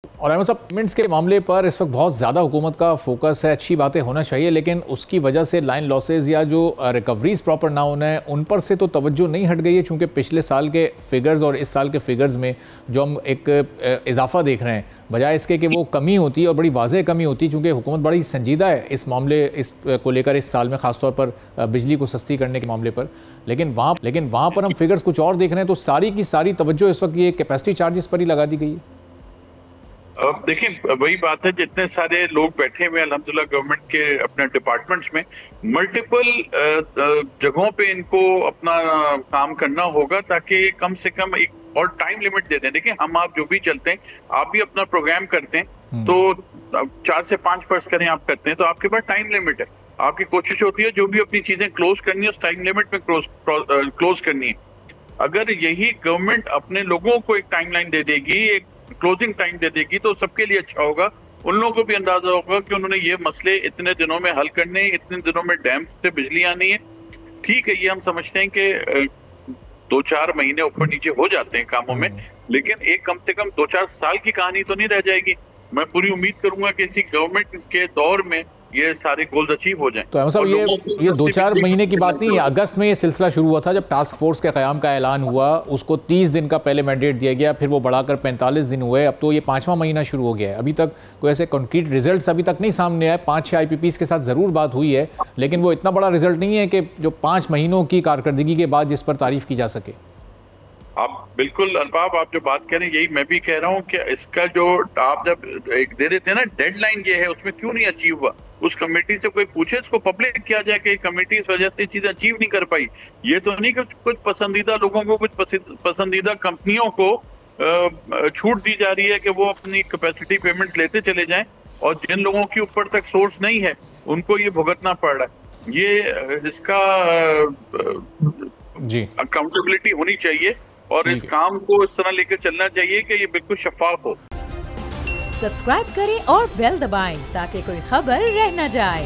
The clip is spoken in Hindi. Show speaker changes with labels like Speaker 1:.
Speaker 1: और अहमद साहब, पेमेंट्स के मामले पर इस वक्त बहुत ज़्यादा हुकूमत का फोकस है। अच्छी बातें होना चाहिए, लेकिन उसकी वजह से लाइन लॉसेज या जो रिकवरीज प्रॉपर ना होना है उन पर से तो तवज्जो नहीं हट गई है। चूँकि पिछले साल के फिगर्स और इस साल के फिगर्स में जो हम एक इजाफा देख रहे हैं, बजाय इसके कि वो कमी होती है और बड़ी वाज़ेह कमी होती है, चूँकि हुकूमत बड़ी संजीदा है इस मामले को लेकर इस साल में, ख़ासतौर पर बिजली को सस्ती करने के मामले पर। लेकिन वहाँ पर हम फिगर्स कुछ और देख रहे हैं, तो सारी की सारी तवज्जो इस वक्त ये कैपेसिटी चार्जेस पर ही लगा दी गई है।
Speaker 2: अब देखिए, वही बात है, जितने सारे लोग बैठे हुए अल्हम्दुलिल्लाह गवर्नमेंट के अपने डिपार्टमेंट्स में मल्टीपल जगहों पे इनको अपना काम करना होगा, ताकि कम से कम एक और टाइम लिमिट दे दें। देखिए, हम आप जो भी चलते हैं, आप भी अपना प्रोग्राम करते हैं तो 4 से 5 फर्स्ट करें आप करते हैं, तो आपके पास टाइम लिमिट है। आपकी कोशिश होती है जो भी अपनी चीजें क्लोज करनी है उस टाइम लिमिट में क्लोज करनी है। अगर यही गवर्नमेंट अपने लोगों को एक टाइमलाइन दे देगी, एक क्लोजिंग टाइम दे देगी, तो सबके लिए अच्छा होगा। उन लोगों को भी अंदाजा होगा कि उन्होंने ये मसले इतने दिनों में हल करने, इतने दिनों में डैम से बिजली आनी है। ठीक है, ये हम समझते हैं कि 2-4 महीने ऊपर नीचे हो जाते हैं कामों में, लेकिन एक कम से कम 2-4 साल की कहानी तो नहीं रह जाएगी। मैं पूरी उम्मीद करूंगा कि इसी गवर्नमेंट के दौर में ये सारे गोल्स अचीव हो जाएं।
Speaker 1: तो अहमद साहब, ये 2-4 महीने की बात नहीं है। अगस्त में ये सिलसिला शुरू हुआ था जब टास्क फोर्स के क़याम का ऐलान हुआ, उसको 30 दिन का पहले मैंडेट दिया गया, फिर वो बढ़ाकर 45 दिन हुए, अब तो ये 5वां महीना शुरू हो गया है। अभी तक कोई ऐसे कॉन्क्रीट रिजल्ट्स अभी तक नहीं सामने आए। 5-6 IPPs के साथ ज़रूर बात हुई है, लेकिन वो इतना बड़ा रिजल्ट नहीं है कि जो 5 महीनों की कारकर्दगी के बाद जिस पर तारीफ की जा सके।
Speaker 2: आप बिल्कुल अल्पाब, आप जो बात करें यही मैं भी कह रहा हूँ कि इसका जो आप जब एक दे देते हैं ना डेडलाइन ये है, उसमें क्यों नहीं अचीव हुआ, उस कमेटी से कोई पूछे, इसको पब्लिक किया जाए कि कमेटी इस वजह से चीजें अचीव नहीं कर पाई। ये तो नहीं कि कुछ पसंदीदा लोगों को, कुछ पसंदीदा कंपनियों को छूट दी जा रही है कि वो अपनी कैपेसिटी पेमेंट्स लेते चले जाएं, और जिन लोगों के ऊपर तक सोर्स नहीं है उनको ये भुगतना पड़ रहा है। ये इसका
Speaker 1: जी
Speaker 2: अकाउंटेबिलिटी होनी चाहिए और इस काम को इस तरह लेकर चलना चाहिए कि ये बिल्कुल शफाफ हो।
Speaker 3: सब्सक्राइब करें और बेल दबाएं ताकि कोई खबर रह न जाए।